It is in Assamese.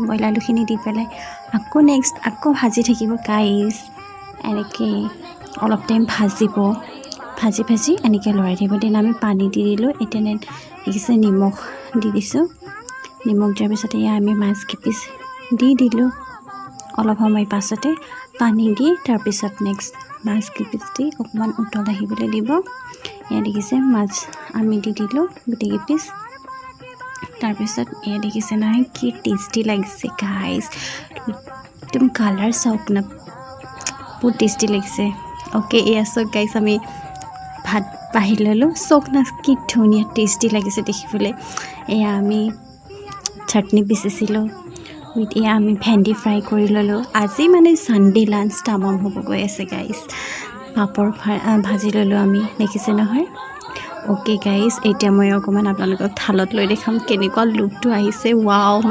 বইল আলুখিনি দি পেলাই আকৌ নেক্সট আকৌ ভাজি থাকিব গাইজ এনেকৈ অলপ টাইম ভাজিব ভাজি এনেকৈ লৰাই থাকিব দেন আমি পানী দি দিলোঁ এতিয়া দেখিছে নিমখ দি দিছোঁ নিমখ দিয়াৰ পিছতে আমি মাছকেইপিচ দি দিলোঁ অলপ সময় পাছতে পানী দি তাৰপিছত নেক্সট মাছকেইপিচ দি অকণমান উতল আহিবলৈ দিব এয়া দেখিছে মাছ আমি দি দিলোঁ গোটেইকেইপিচ তাৰপিছত এয়া দেখিছে নহয় কি টেষ্টি লাগিছে গাইজ একদম কালাৰ চাওক না বহুত টেষ্টি লাগিছে অ'কে এয়া চাওক গাইজ আমি ভাত বাঢ়ি ল'লোঁ চাওক না কি ধুনীয়া টেষ্টি লাগিছে দেখিবলৈ এয়া আমি চাটনি পিচিছিলোঁ এয়া আমি ভেন্দি ফ্ৰাই কৰি ল'লোঁ আজি মানে ছানডে লাঞ্চ তামাম হ'ব গৈ আছে গাইজ পাপৰ ভাজি ল'লোঁ আমি দেখিছে নহয় অ'কে গাইজ এতিয়া মই অকণমান আপোনালোকক থালত লৈ দেখাম কেনেকুৱা লুকটো আহিছে ৱাও মানে